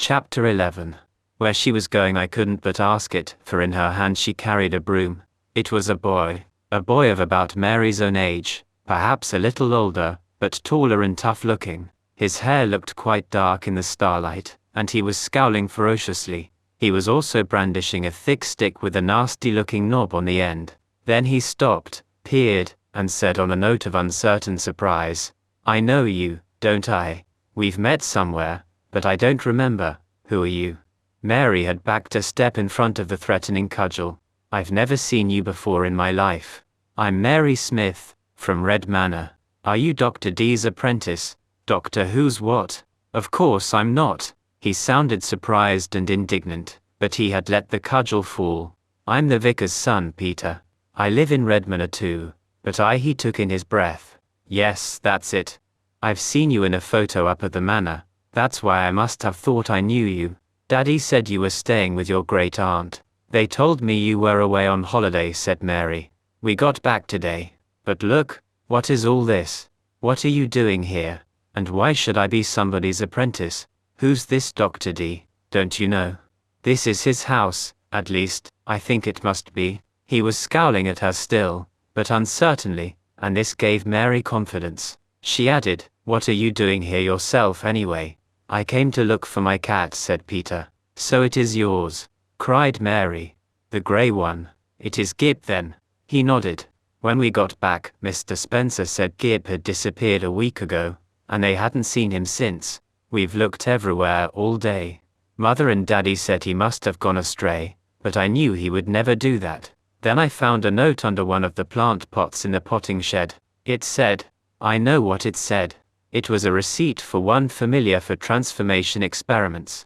Chapter 11. Where she was going I couldn't but ask it, for in her hand she carried a broom. It was a boy of about Mary's own age, perhaps a little older, but taller and tough-looking. His hair looked quite dark in the starlight, and he was scowling ferociously. He was also brandishing a thick stick with a nasty-looking knob on the end. Then he stopped, peered, and said on a note of uncertain surprise, "I know you, don't I? We've met somewhere, but I don't remember. Who are you?" Mary had backed a step in front of the threatening cudgel. "I've never seen you before in my life. I'm Mary Smith, from Red Manor. Are you Dr. D's apprentice?" "Doctor who's what? Of course I'm not." He sounded surprised and indignant, but he had let the cudgel fall. "I'm the vicar's son, Peter. I live in Red Manor too." "But he took in his breath. "Yes, that's it. I've seen you in a photo up at the manor. That's why I must have thought I knew you. Daddy said you were staying with your great aunt." "They told me you were away on holiday," said Mary. "We got back today. But look, what is all this? What are you doing here? And why should I be somebody's apprentice? Who's this Dr. D? Don't you know? This is his house, at least, I think it must be." He was scowling at her still, but uncertainly, and this gave Mary confidence. She added, "What are you doing here yourself anyway?" "I came to look for my cat," said Peter. "So it is yours?" cried Mary. "The grey one. It is Gib then?" He nodded. "When we got back, Mr. Spencer said Gib had disappeared a week ago, and they hadn't seen him since. We've looked everywhere all day. Mother and Daddy said he must have gone astray, but I knew he would never do that. Then I found a note under one of the plant pots in the potting shed. It said, I know what it said. It was a receipt for one familiar for transformation experiments."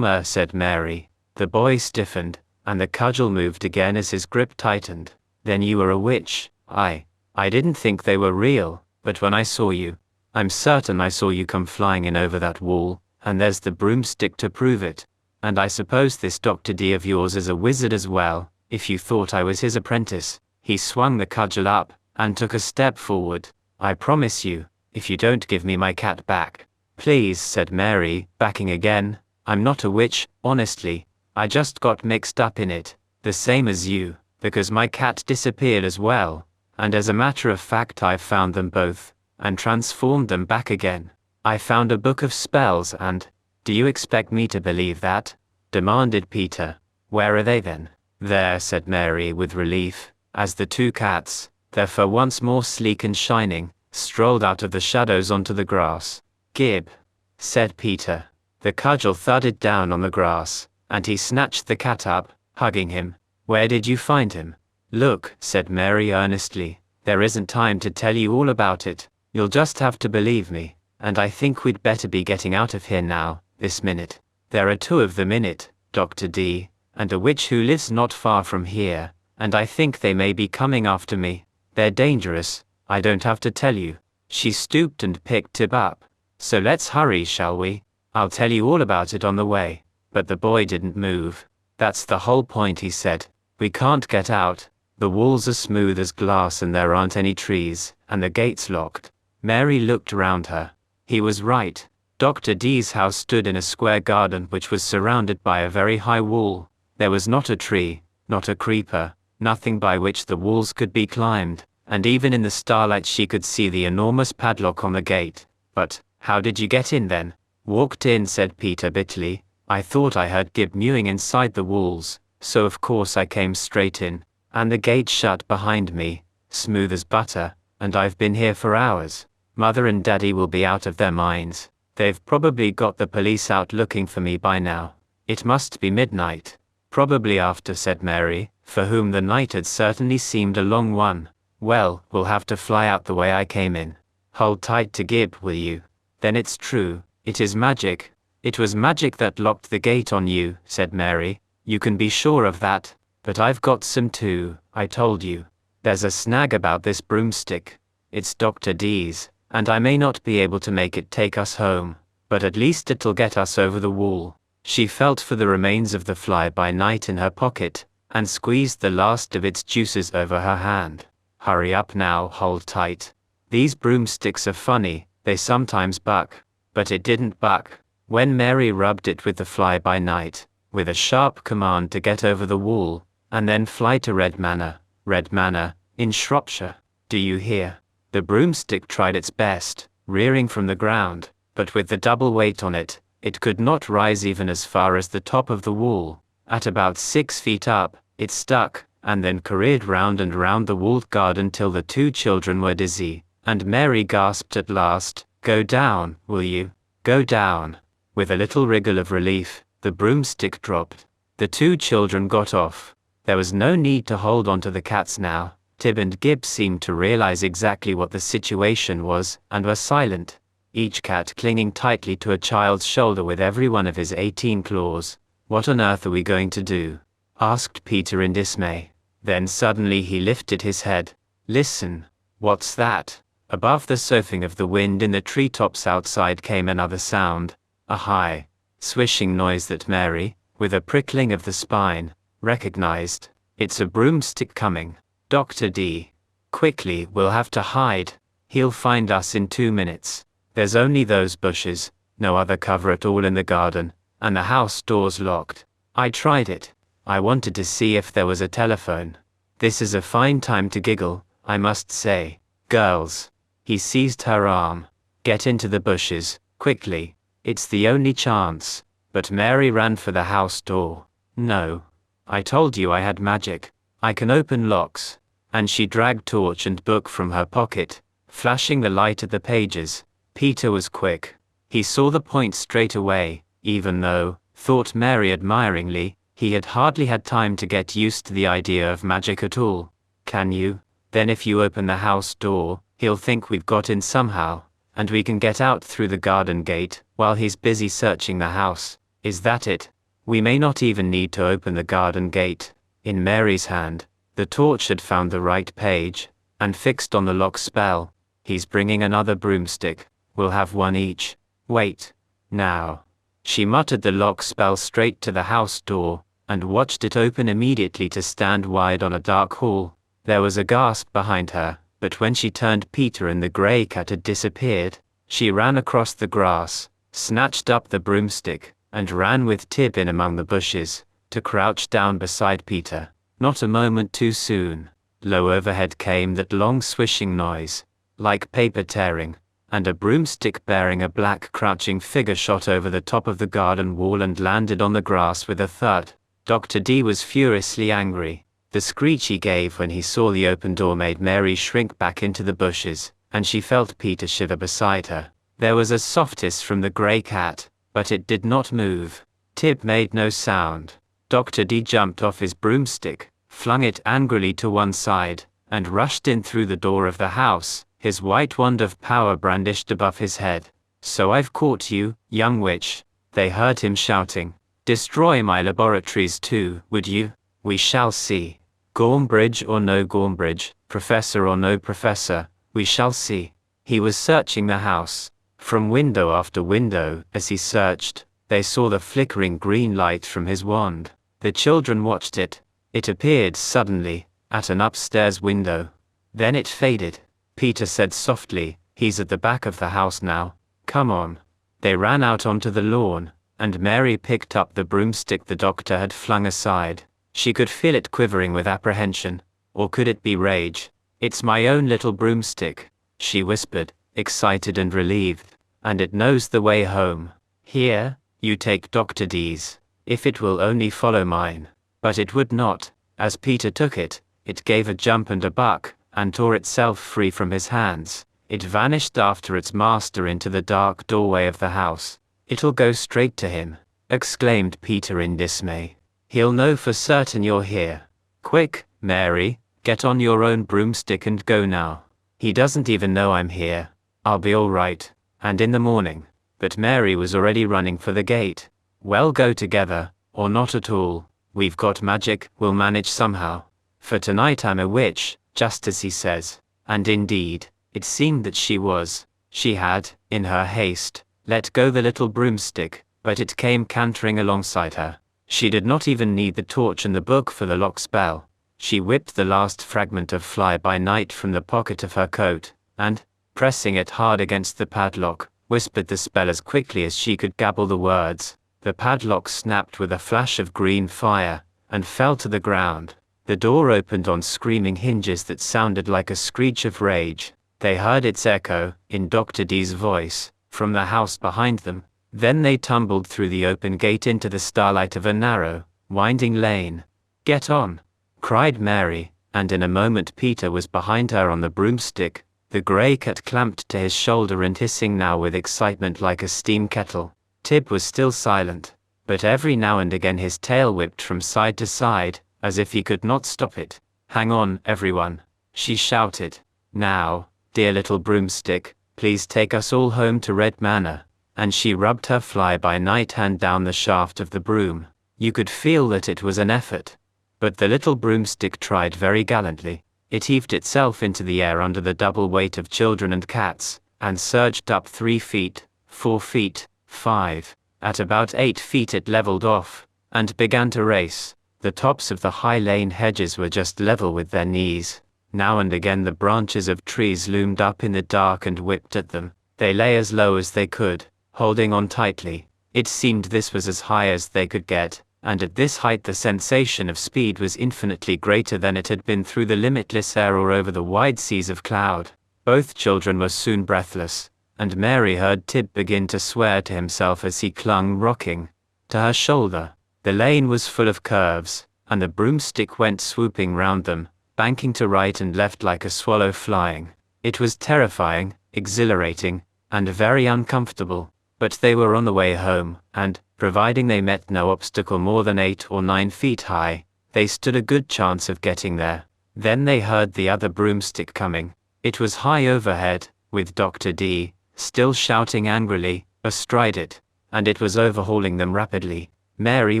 Said Mary. The boy stiffened, and the cudgel moved again as his grip tightened. "Then you were a witch." I didn't think they were real, but when I saw you, I'm certain I saw you come flying in over that wall, and there's the broomstick to prove it. And I suppose this Dr. D of yours is a wizard as well, if you thought I was his apprentice." He swung the cudgel up, and took a step forward. "I promise you, if you don't give me my cat back." "Please," said Mary, backing again. "I'm not a witch, honestly. I just got mixed up in it, the same as you, because my cat disappeared as well, and as a matter of fact I've found them both, and transformed them back again. I found a book of spells and—" "Do you expect me to believe that?" demanded Peter. "Where are they then?" "There," said Mary with relief, as the two cats, their fur once more sleek and shining, strolled out of the shadows onto the grass. "Gib," said Peter. The cudgel thudded down on the grass, and he snatched the cat up, hugging him. "Where did you find him?" "Look," said Mary earnestly, "there isn't time to tell you all about it. You'll just have to believe me, and I think we'd better be getting out of here now, this minute. There are two of them in it, Dr. D, and a witch who lives not far from here, and I think they may be coming after me. They're dangerous, I don't have to tell you." She stooped and picked Tib up. "So let's hurry, shall we? I'll tell you all about it on the way." But the boy didn't move. "That's the whole point," he said. "We can't get out. The walls are smooth as glass and there aren't any trees, and the gate's locked." Mary looked around her. He was right. Dr. D's house stood in a square garden which was surrounded by a very high wall. There was not a tree, not a creeper, nothing by which the walls could be climbed, and even in the starlight she could see the enormous padlock on the gate. "But how did you get in then?" "Walked in," said Peter bitterly. "I thought I heard Gib mewing inside the walls, so of course I came straight in. And the gate shut behind me, smooth as butter, and I've been here for hours. Mother and Daddy will be out of their minds. They've probably got the police out looking for me by now. It must be midnight." "Probably after," said Mary, for whom the night had certainly seemed a long one. "Well, we'll have to fly out the way I came in. Hold tight to Gib, will you?" "Then it's true. It is magic." "It was magic that locked the gate on you," said Mary. "You can be sure of that. But I've got some too, I told you. There's a snag about this broomstick. It's Dr. D's, and I may not be able to make it take us home, but at least it'll get us over the wall." She felt for the remains of the fly-by-night in her pocket, and squeezed the last of its juices over her hand. "Hurry up now, hold tight. These broomsticks are funny, they sometimes buck." But it didn't buck. When Mary rubbed it with the fly-by-night, with a sharp command to get over the wall, and then fly to Red Manor, in Shropshire. Do you hear? The broomstick tried its best, rearing from the ground, but with the double weight on it, it could not rise even as far as the top of the wall. At about 6 feet up, it stuck, and then careered round and round the walled garden till the two children were dizzy, and Mary gasped at last, "Go down, will you? Go down." With a little wriggle of relief, the broomstick dropped. The two children got off. There was no need to hold on to the cats now. Tib and Gib seemed to realize exactly what the situation was, and were silent, each cat clinging tightly to a child's shoulder with every one of his 18 claws. "What on earth are we going to do?" asked Peter in dismay. Then suddenly he lifted his head. "Listen." "What's that?" Above the soughing of the wind in the treetops outside came another sound, a high, swishing noise that Mary, with a prickling of the spine, recognized. "It's a broomstick coming. Dr. D. Quickly, we'll have to hide. He'll find us in 2 minutes. There's only those bushes, no other cover at all in the garden, and the house door's locked. I tried it. I wanted to see if there was a telephone. This is a fine time to giggle, I must say. Girls." He seized her arm. "Get into the bushes, quickly. It's the only chance." But Mary ran for the house door. "No. I told you I had magic. I can open locks." And she dragged torch and book from her pocket, flashing the light at the pages. Peter was quick. He saw the point straight away, even though, thought Mary admiringly, he had hardly had time to get used to the idea of magic at all. "Can you? Then if you open the house door, he'll think we've got in somehow, and we can get out through the garden gate, while he's busy searching the house. Is that it? We may not even need to open the garden gate." In Mary's hand, the torch had found the right page, and fixed on the lock spell. "He's bringing another broomstick. We'll have one each. Wait. Now." She muttered the lock spell straight to the house door, and watched it open immediately to stand wide on a dark hall. There was a gasp behind her, but when she turned Peter and the grey cat had disappeared, she ran across the grass, snatched up the broomstick, and ran with Tib in among the bushes, to crouch down beside Peter. Not a moment too soon. Low overhead came that long swishing noise, like paper tearing, and a broomstick bearing a black crouching figure shot over the top of the garden wall and landed on the grass with a thud. Dr. D was furiously angry. The screech he gave when he saw the open door made Mary shrink back into the bushes, and she felt Peter shiver beside her. There was a soft hiss from the grey cat, but it did not move. Tib made no sound. Dr. D jumped off his broomstick, flung it angrily to one side, and rushed in through the door of the house, his white wand of power brandished above his head. "So I've caught you, young witch," they heard him shouting. "Destroy my laboratories too, would you? We shall see. Gormbridge or no Gormbridge, professor or no professor, we shall see." He was searching the house. From window after window, as he searched, they saw the flickering green light from his wand. The children watched it. It appeared suddenly, at an upstairs window. Then it faded. Peter said softly, "He's at the back of the house now. Come on." They ran out onto the lawn, and Mary picked up the broomstick the doctor had flung aside. She could feel it quivering with apprehension. Or could it be rage? "It's my own little broomstick," she whispered, excited and relieved. "And it knows the way home. Here, you take Dr. D's. If it will only follow mine." But it would not. As Peter took it, it gave a jump and a buck, and tore itself free from his hands. It vanished after its master into the dark doorway of the house. "It'll go straight to him," exclaimed Peter in dismay. "He'll know for certain you're here. Quick, Mary, get on your own broomstick and go now. He doesn't even know I'm here. I'll be all right. And in the morning." But Mary was already running for the gate. "Well, go together, or not at all. We've got magic, we'll manage somehow. For tonight I'm a witch, just as he says." And indeed, it seemed that she was. She had, in her haste, let go the little broomstick, but it came cantering alongside her. She did not even need the torch and the book for the lock spell. She whipped the last fragment of fly-by-night from the pocket of her coat, and, pressing it hard against the padlock, whispered the spell as quickly as she could gabble the words. The padlock snapped with a flash of green fire, and fell to the ground. The door opened on screaming hinges that sounded like a screech of rage. They heard its echo, in Dr. D's voice, from the house behind them. Then they tumbled through the open gate into the starlight of a narrow, winding lane. "Get on!" cried Mary, and in a moment Peter was behind her on the broomstick, the grey cat clamped to his shoulder and hissing now with excitement like a steam kettle. Tib was still silent, but every now and again his tail whipped from side to side, as if he could not stop it. "Hang on, everyone," she shouted. "Now, dear little broomstick, please take us all home to Red Manor," and she rubbed her fly-by-night hand down the shaft of the broom. You could feel that it was an effort, but the little broomstick tried very gallantly. It heaved itself into the air under the double weight of children and cats, and surged up 3 feet, 4 feet, 5. At about 8 feet it leveled off, and began to race. The tops of the high lane hedges were just level with their knees. Now and again the branches of trees loomed up in the dark and whipped at them. They lay as low as they could, holding on tightly. It seemed this was as high as they could get, and at this height the sensation of speed was infinitely greater than it had been through the limitless air or over the wide seas of cloud. Both children were soon breathless, and Mary heard Tib begin to swear to himself as he clung rocking to her shoulder. The lane was full of curves, and the broomstick went swooping round them, banking to right and left like a swallow flying. It was terrifying, exhilarating, and very uncomfortable, but they were on the way home, and, providing they met no obstacle more than 8 or 9 feet high, they stood a good chance of getting there. Then they heard the other broomstick coming. It was high overhead, with Dr. D, still shouting angrily, astride it, and it was overhauling them rapidly. Mary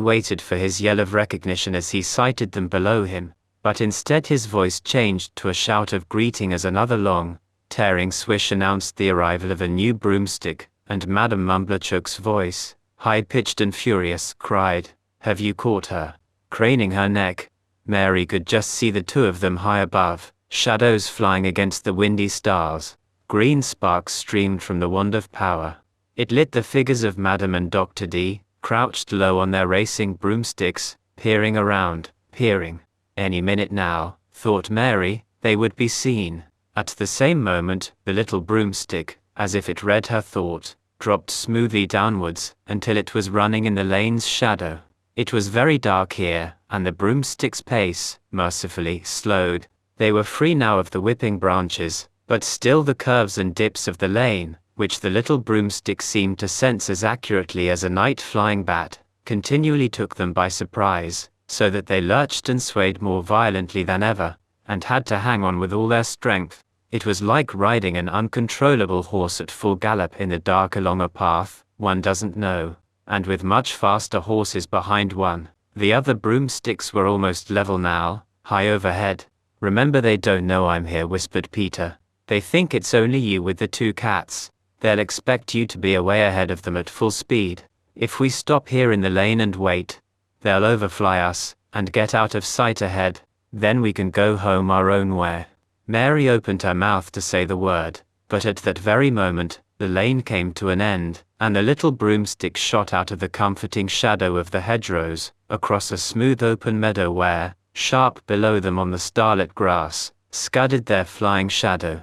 waited for his yell of recognition as he sighted them below him, but instead his voice changed to a shout of greeting as another long, tearing swish announced the arrival of a new broomstick, and Madame Mumblechook's voice, high-pitched and furious, cried, "Have you caught her?" Craning her neck, Mary could just see the two of them high above, shadows flying against the windy stars. Green sparks streamed from the wand of power. It lit the figures of Madame and Dr. D, crouched low on their racing broomsticks, peering around, peering. Any minute now, thought Mary, they would be seen. At the same moment, the little broomstick, as if it read her thought, dropped smoothly downwards, until it was running in the lane's shadow. It was very dark here, and the broomstick's pace, mercifully, slowed. They were free now of the whipping branches, but still the curves and dips of the lane, which the little broomstick seemed to sense as accurately as a night-flying bat, continually took them by surprise, so that they lurched and swayed more violently than ever, and had to hang on with all their strength. It was like riding an uncontrollable horse at full gallop in the dark along a path one doesn't know, and with much faster horses behind one. The other broomsticks were almost level now, high overhead. "Remember, they don't know I'm here," whispered Peter. "They think it's only you with the 2 cats. They'll expect you to be away ahead of them at full speed. If we stop here in the lane and wait, they'll overfly us, and get out of sight ahead. Then we can go home our own way." Mary opened her mouth to say the word, but at that very moment, the lane came to an end, and the little broomstick shot out of the comforting shadow of the hedgerows, across a smooth open meadow where, sharp below them on the starlit grass, scudded their flying shadow.